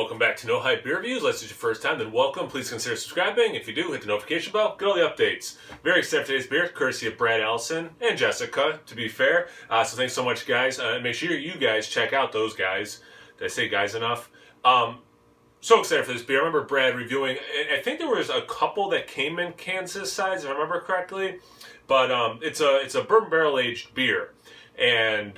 welcome back to No Hype Beer Reviews. Unless it's your first time, then welcome. Please consider subscribing. If you do, hit the notification bell. Get all the updates. Very excited for today's beer, courtesy of Brad Allison and Jessica, to be fair. So thanks so much, guys. Make sure you guys check out those guys. Did I say guys enough? So excited for this beer. I remember Brad reviewing, I think there was a couple that came in Kansas size, if I remember correctly. But it's a bourbon barrel aged beer. And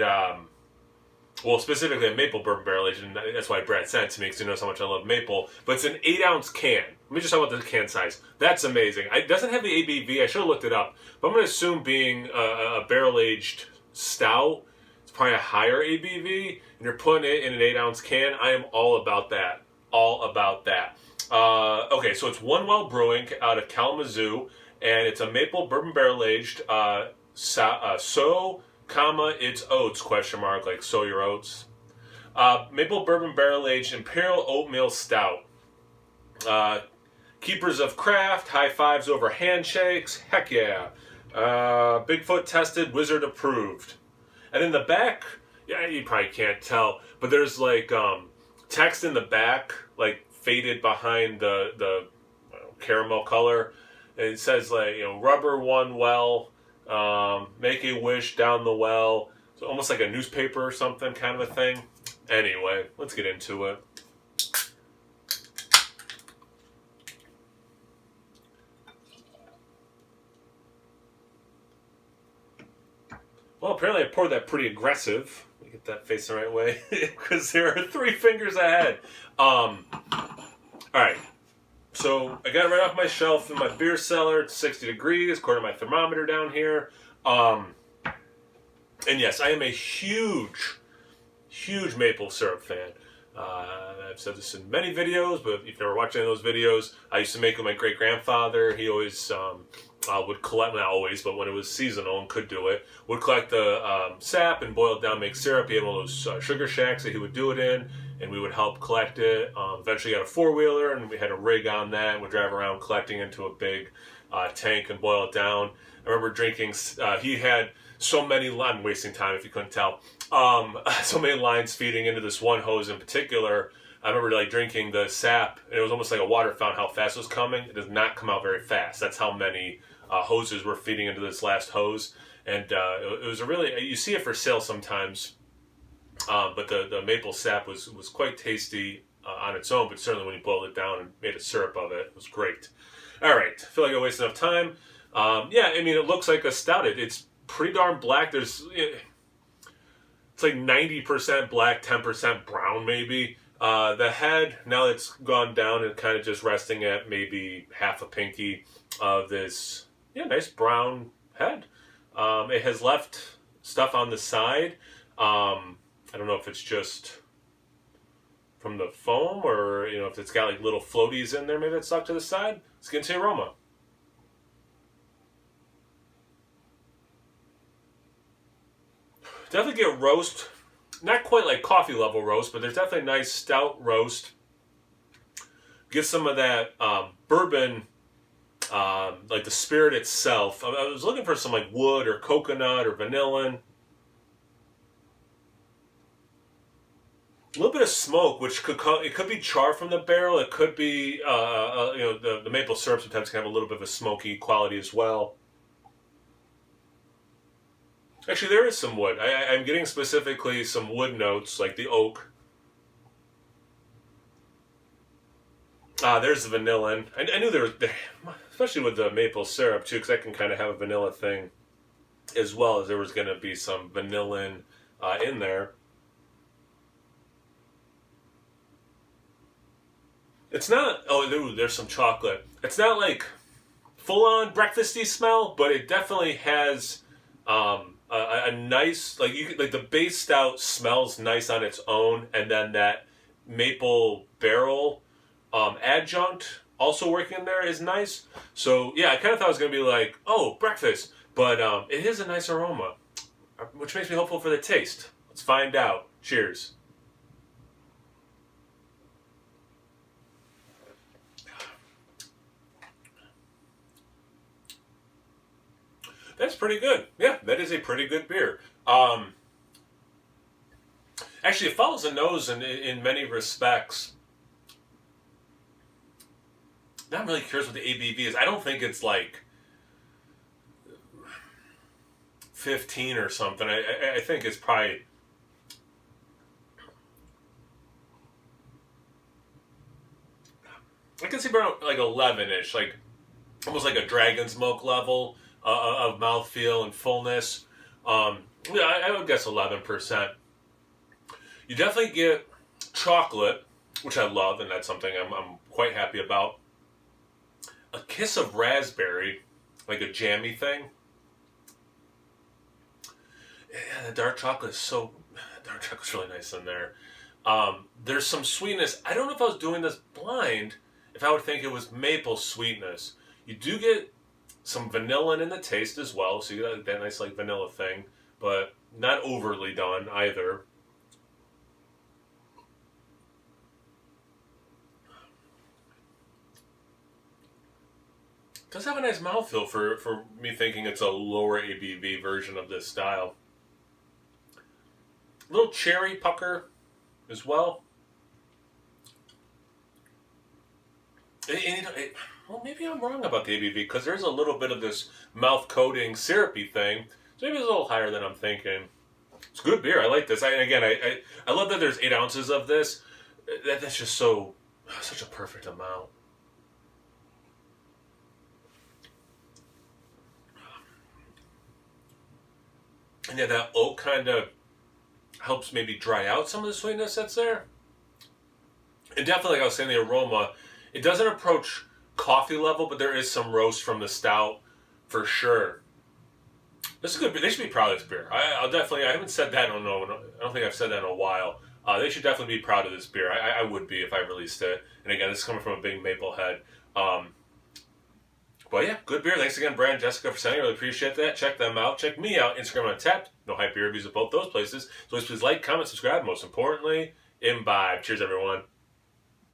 well, specifically a maple bourbon barrel aged, and that's why Brad sent it to me, because he knows how much I love maple. But it's an 8-ounce can. Let me just talk about the can size. That's amazing. It doesn't have the ABV. I should have looked it up. But I'm going to assume being a barrel aged stout, it's probably a higher ABV, and you're putting it in an 8-ounce can. I am all about that. All about that. Okay, so it's One Well Brewing out of Kalamazoo, and it's a maple bourbon barrel aged it's oats, question mark, like sow your oats. Maple bourbon barrel aged imperial oatmeal stout. Keepers of craft, high fives over handshakes, heck yeah. Bigfoot tested, wizard approved. And in the back, yeah, you probably can't tell, but there's like text in the back, like faded behind the caramel color. And it says like, rubber one well. Make a wish down the well. So almost like a newspaper or something kind of a thing. Anyway, let's get into it. Well, apparently I poured that pretty aggressive. Let me get that face the right way. Because there are 3 fingers ahead. Alright. So I got it right off my shelf in my beer cellar. It's 60 degrees, according to my thermometer down here. And yes, I am a huge maple syrup fan. I've said this in many videos, but if you've never watched any of those videos, I used to make it with my great-grandfather. He always would collect, not always, but when it was seasonal and could do it, would collect the sap and boil it down, make syrup. He had one of those sugar shacks that he would do it in, and we would help collect it. Eventually got a 4-wheeler, and we had a rig on that, and we'd drive around collecting into a big tank and boil it down. I remember drinking, he had so many, I'm wasting time if you couldn't tell, so many lines feeding into this one hose in particular. I remember like drinking the sap, and it was almost like a water fountain how fast it was coming. It does not come out very fast. That's how many hoses were feeding into this last hose. And it was a really, you see it for sale sometimes, but the maple sap was quite tasty on its own, but certainly when you boiled it down and made a syrup of it, it was great. All right, I feel like I wasted enough time. Yeah, I mean, it looks like a stout. It's pretty darn black. It's like 90% black, 10% brown maybe. The head, now it's gone down and kind of just resting at maybe half a pinky of this, nice brown head. It has left stuff on the side. I don't know if it's just from the foam or, if it's got like little floaties in there maybe that stuck to the side. Let's get into the aroma. Definitely get roast. Not quite like coffee level roast, but there's definitely a nice stout roast. Get some of that bourbon, like the spirit itself. I was looking for some like wood or coconut or vanillin. A little bit of smoke, which it could be char from the barrel. It could be the maple syrup sometimes can have a little bit of a smoky quality as well. Actually, there is some wood. I'm getting specifically some wood notes, like the oak. There's the vanillin. I knew there was, especially with the maple syrup, too, because I can kind of have a vanilla thing, as well as there was going to be some vanillin in there. It's not, there's some chocolate. It's not like full-on breakfasty smell, but it definitely has a nice, like the base stout smells nice on its own, and then that maple barrel adjunct also working in there is nice. So yeah, I kind of thought it was going to be like, oh, breakfast, but it is a nice aroma, which makes me hopeful for the taste. Let's find out. Cheers. That's pretty good. Yeah, that is a pretty good beer. Actually, it follows the nose in many respects I'm really curious what the ABV is. I don't think it's like 15 or something. I think it's probably... I can see around like 11-ish, like almost like a dragon's milk level of mouthfeel and fullness. Yeah, I would guess 11%. You definitely get chocolate, which I love, and that's something I'm quite happy about. A kiss of raspberry, like a jammy thing. Yeah, the dark chocolate is so... Dark chocolate's really nice in there. There's some sweetness. I don't know if I was doing this blind, if I would think it was maple sweetness. You do get some vanilla in the taste as well, so you get that nice like vanilla thing, but not overly done either. It does have a nice mouthfeel for me thinking it's a lower ABV version of this style. A little cherry pucker as well. Well, maybe I'm wrong about the ABV because there's a little bit of this mouth coating syrupy thing. So maybe it's a little higher than I'm thinking. It's good beer. I like this. I love that there's 8 ounces of this. That's just such a perfect amount. And yeah, that oak kind of helps maybe dry out some of the sweetness that's there. And definitely, like I was saying, the aroma, it doesn't approach coffee level, but there is some roast from the stout for sure. This is good. They should be proud of this beer. I haven't said that. I don't think I've said that in a while. They should definitely be proud of this beer. I would be if I released it. And again, this is coming from a big maple head. But yeah, good beer. Thanks again, Brad and Jessica, for sending. I really appreciate that. Check them out. Check me out. Instagram and Untapped. No hype beer reviews at both those places. So please like, comment, subscribe. Most importantly, imbibe. Cheers, everyone.